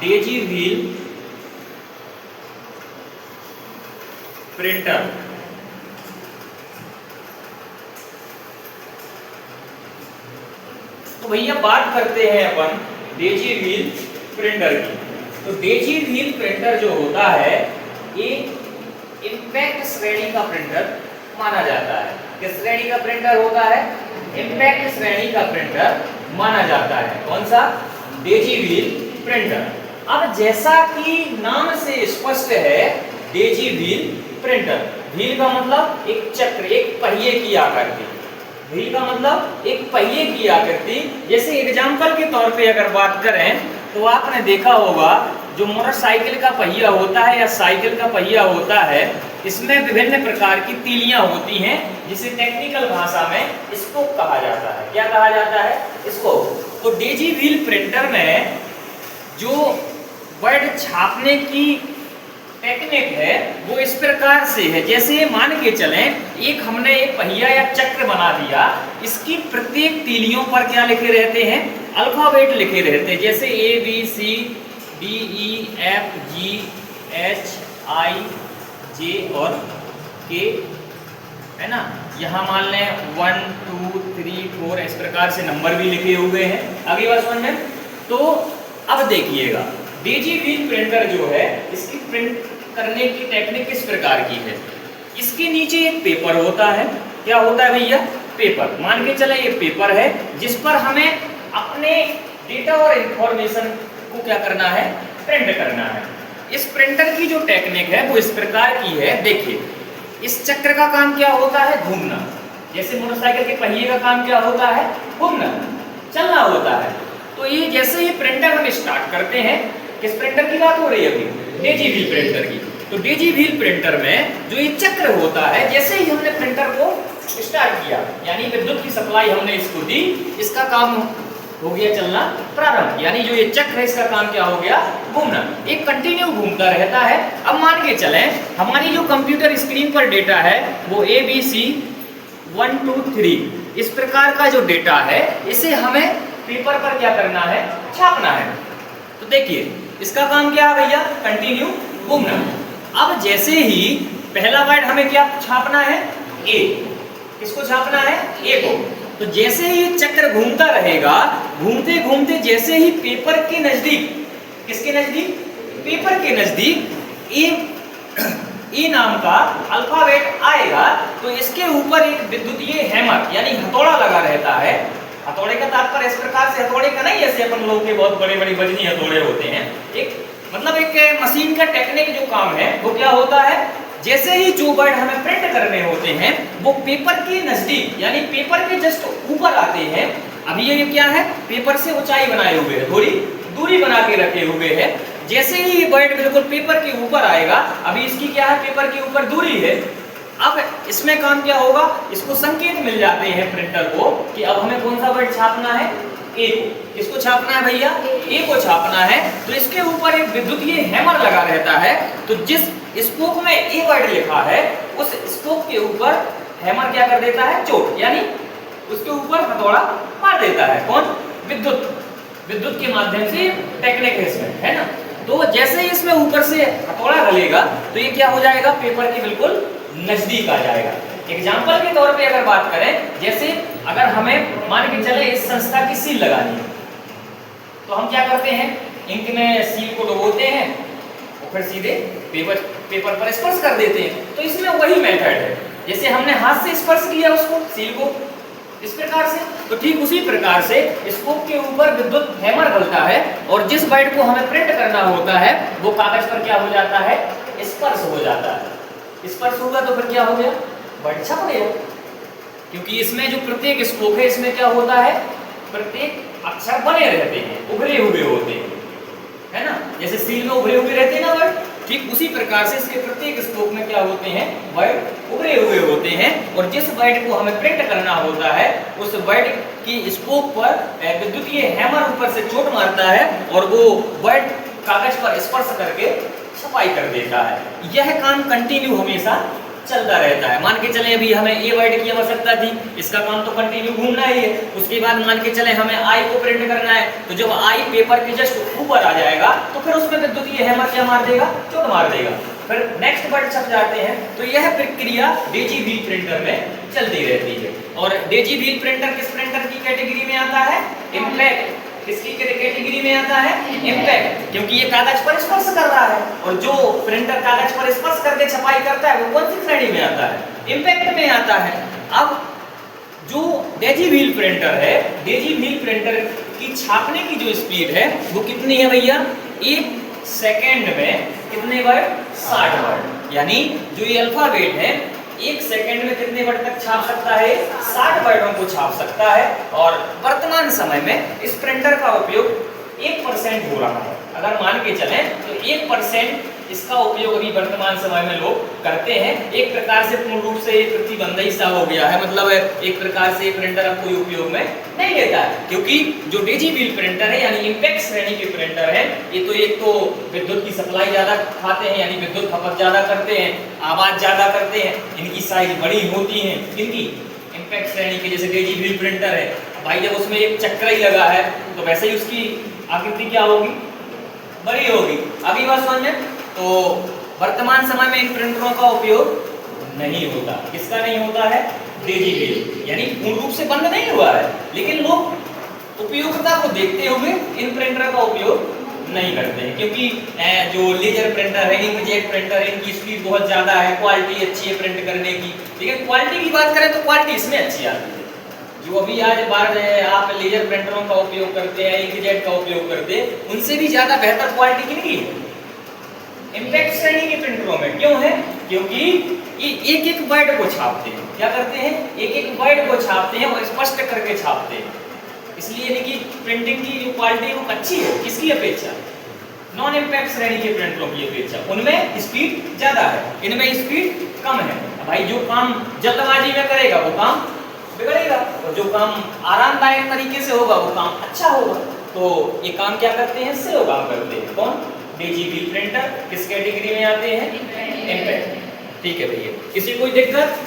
Daisy wheel printer. तो भैया बात करते हैं अपन डेजी व्हील प्रिंटर की। तो डेजी व्हील प्रिंटर जो होता है ये इंपैक्ट श्रेणी का प्रिंटर माना जाता है। किस श्रेणी का प्रिंटर होता है? इंपैक्ट श्रेणी का प्रिंटर माना जाता है। कौन सा? Daisy wheel printer. अब जैसा कि नाम से स्पष्ट है, डेजी व्हील प्रिंटर, व्हील का मतलब एक चक्र, एक पहिए की आकृति। व्हील का मतलब एक पहिए की आकृति। जैसे एग्जाम्पल के तौर पे अगर बात करें तो आपने देखा होगा जो मोटरसाइकिल का पहिया होता है या साइकिल का पहिया होता है, इसमें विभिन्न प्रकार की तीलियां होती हैं, जिसे टेक्निकल भाषा में स्पोक कहा जाता है। क्या कहा जाता है? स्पोक। तो डेजी व्हील प्रिंटर में जो वर्ड छापने की टेक्निक है वो इस प्रकार से है। जैसे मान के चलें एक हमने एक पहिया या चक्र बना दिया, इसकी प्रत्येक तीलियों पर क्या लिखे रहते हैं? अल्फाबेट लिखे रहते हैं। जैसे ABCDEFGHIJ और K, है ना। यहाँ मान लें 1 2 3 4 इस प्रकार से नंबर भी लिखे हुए हैं। अगली बात समझ में। तो अब देखिएगा डेजी व्हील प्रिंटर जो है, इसकी प्रिंट करने की टेक्निक किस प्रकार की है। इसके नीचे एक पेपर होता है। क्या होता है भैया? पेपर। मान के चले ये पेपर है जिस पर हमें अपने डेटा और इंफॉर्मेशन को क्या करना है? प्रिंट करना है। इस प्रिंटर की जो टेक्निक है वो इस प्रकार की है। देखिए इस चक्र का काम क्या होता है? घूमना। जैसे मोटरसाइकिल के पहिए का काम क्या होता है? घूमना, चलना होता है। तो ये जैसे ही प्रिंटर हम स्टार्ट करते हैं, किस प्रिंटर की बात हो रही है अभी? डेजी व्हील प्रिंटर की। तो डेजी व्हील प्रिंटर में जो ये चक्र होता है, जैसे ही हमने प्रिंटर को स्टार्ट किया, यानी विद्युत की सप्लाई हमने इसको दी, इसका काम हो गया चलना प्रारंभ। यानी जो ये चक्र है इसका काम क्या हो गया? घूमना। एक कंटिन्यू घूमता रहता है। अब मान के चलें हमारी जो कंप्यूटर स्क्रीन पर डेटा है वो ABC 1 2 3 इस प्रकार का जो डेटा है, इसे हमें पेपर पर क्या करना है? छापना है। तो देखिए इसका काम क्या है भैया? कंटिन्यू घूमना। अब जैसे ही पहला वर्ड हमें क्या छापना है? ए। किसको छापना है? ए को। तो जैसे ही चक्र घूमता रहेगा, घूमते घूमते जैसे ही पेपर के नजदीक, किसके नजदीक? पेपर के नजदीक ए नाम का अल्फाबेट आएगा, तो इसके ऊपर एक विद्युतीय हैमर यानी हथौड़ा लगा रहता है। हथौड़े का तात्पर्य इस प्रकार से हथौड़े का नहीं जैसे अपन लोगों के बहुत बड़े बड़े वजनी हथौड़े होते हैं। एक मतलब एक मशीन का टेक्निक जो काम है वो क्या होता है? जैसे ही जो वर्ड हमें प्रिंट करने होते हैं वो पेपर के नजदीक यानी पेपर के जस्ट ऊपर आते हैं। अभी ये क्या है? पेपर से ऊंचाई बनाए हुए है, थोड़ी दूरी बना के रखे हुए है। जैसे ही ये वर्ड बिल्कुल पेपर के ऊपर आएगा, अभी इसकी क्या है? पेपर के ऊपर दूरी है। अब इसमें काम क्या होगा? इसको संकेत मिल जाते हैं प्रिंटर को कि अब हमें कौन सा वर्ड छापना है? ए को। किसको छापना है भैया? ए को छापना है। तो इसके ऊपर एक विद्युतीय हैमर लगा रहता है। तो जिस स्पोक में ए वर्ड लिखा है उस स्पोक के ऊपर हैमर क्या कर देता है? चोट, यानी उसके ऊपर हथौड़ा मार देता है। कौन? विद्युत। विद्युत के माध्यम से टेक्निक है इसमें, है ना। तो जैसे ही इसमें ऊपर से हथौड़ा गलेगा तो ये क्या हो जाएगा? पेपर के बिल्कुल नजदीक आ जाएगा। एग्जाम्पल के तौर पे अगर बात करें, जैसे अगर हमें मान के चले इस संस्था की सील लगानी है, तो हम क्या करते हैं? इंक में सील को डुबोते हैं और फिर सीधे पेपर पर स्पर्श कर देते हैं। तो इसमें वही मेथड है, जैसे हमने हाथ से स्पर्श किया उसको, सील को, इस प्रकार से। तो ठीक उसी प्रकार से स्पोक के ऊपर विद्युत हैमर डलता है और जिस वर्ड को हमें प्रिंट करना होता है वो कागज पर क्या हो जाता है? स्पर्श हो जाता है। स्पर्श होगा तो फिर क्या हो गया? वर्ड छप गया। क्योंकि इसमें जो प्रत्येक स्पोक है इसमें क्या होता है? प्रत्येक अक्षर बने रहते हैं, उभरे हुए होते हैं, है ना। जैसे सील में उभरे हुए रहते हैं ना वर्ड, ठीक उसी प्रकार से इसके प्रत्येक स्पोक में क्या होते हैं? वर्ड उभरे हुए होते हैं। और जिस वर्ड को हमें प्रिंट करना होता है उस वर्ड की स्पोक पर विद्युतीय हैमर ऊपर से चोट मारता है और वो वर्ड कागज पर स्पर्श करके छपाई कर देता है। यह काम कंटिन्यू हमेशा चलता रहता है। मान के चले अभी हमें ए वर्ड की आवश्यकता थी, इसका काम तो कंटिन्यू घूमना ही है। उसके बाद मान के चले हमें आई को प्रिंट करना है, तो जब आई पेपर के जस्ट ऊपर आ जाएगा तो फिर उसमें विद्युतीय हैमर क्या मार देगा, चोट मार देगा। फिर नेक्स्ट वर्ड छप जाते हैं। तो यह प्रक्रिया डेजी व्हील प्रिंटर में चलती रहती है। और डेजी व्हील प्रिंटर किस प्रिंटर की कैटेगरी में आता है, इम्पैक्ट। किसकी कैटेगरी में आता है, इम्पैक्ट, क्योंकि ये कागज पर स्पर्श कर रहा है। और जो प्रिंटर कागज पर स्पर्श करके छपाई करता है वो कौन सी श्रेणी में आता है, इम्पैक्ट में आता है। अब जो डेजी व्हील प्रिंटर है, डेजी व्हील प्रिंटर की छापने की जो स्पीड है वो कितनी है भैया, 1 सेकेंड में कितने वर्ड, 60 वर्ड। यानी जो ये अल्फाबेट है 1 सेकेंड में कितने वर्ड तक छाप सकता है, 60 वर्डों को छाप सकता है। और वर्तमान समय में इस प्रिंटर का उपयोग 1% हो रहा है। अगर मान के चलें तो 1% इसका उपयोग अभी वर्तमान समय में लोग करते हैं। एक प्रकार से पूर्ण रूप से ये प्रतिबंध सा हो गया है, मतलब एक प्रकार से प्रिंटर अब कोई उपयोग में नहीं लेता है, क्योंकि जो डेजी व्हील प्रिंटर है यानी इम्पैक्ट श्रेणी के प्रिंटर है, ये तो एक तो विद्युत की सप्लाई ज्यादा खाते हैं, यानी विद्युत खपत ज्यादा करते हैं, आवाज ज्यादा करते हैं, इनकी साइज बड़ी होती है। इनकी इम्पैक्ट श्रेणी के जैसे डेजी व्हील प्रिंटर है भाई, जब उसमें एक चक्र ही लगा है तो वैसे ही उसकी आकृति क्या होगी, बड़ी होगी। अभी बात समझ में। तो वर्तमान समय में इन प्रिंटरों का उपयोग नहीं होता। किसका नहीं होता है, डेजी व्हील, यानी पूर्ण रूप से बंद नहीं हुआ है, लेकिन लोग उपयोगिता को देखते हुए इन प्रिंटर का उपयोग नहीं करते हैं। क्योंकि जो लेजर प्रिंटर है, इंकजेट प्रिंटर है, इनकी स्पीड बहुत ज़्यादा है, क्वालिटी अच्छी है प्रिंट करने की। लेकिन क्वालिटी की बात करें तो क्वालिटी इसमें अच्छी आती है। जो अभी आज बार आप लेजर प्रिंटरों का उपयोग करते हैं, इंकजेट का उपयोग करते हैं, उनसे भी ज़्यादा बेहतर क्वालिटी किनकी है, इम्पैक्ट श्रेणी के प्रिंटरों में। क्यों है, क्योंकि ये एक एक वर्ड को छापते हैं। क्या करते हैं, एक एक वर्ड को छापते हैं और स्पष्ट करके छापते हैं। इसलिए यानी कि प्रिंटिंग की जो क्वालिटी है वो अच्छी है। किसकी अपेक्षा, नॉन इम्पैक्ट श्रेणी के प्रिंटरों की अपेक्षा। उनमें स्पीड ज्यादा है, इनमें स्पीड कम है। भाई जो काम जल्दबाजी में करेगा वो काम बिगड़ेगा, और जो काम आरामदायक तरीके से होगा वो काम अच्छा होगा। तो ये काम क्या करते हैं, स्लो काम करते हैं। कौन, डेजी व्हील प्रिंटर। किस कैटेगरी में आते हैं, इम्पैक्ट। ठीक है भैया, किसी कोई दिक्कत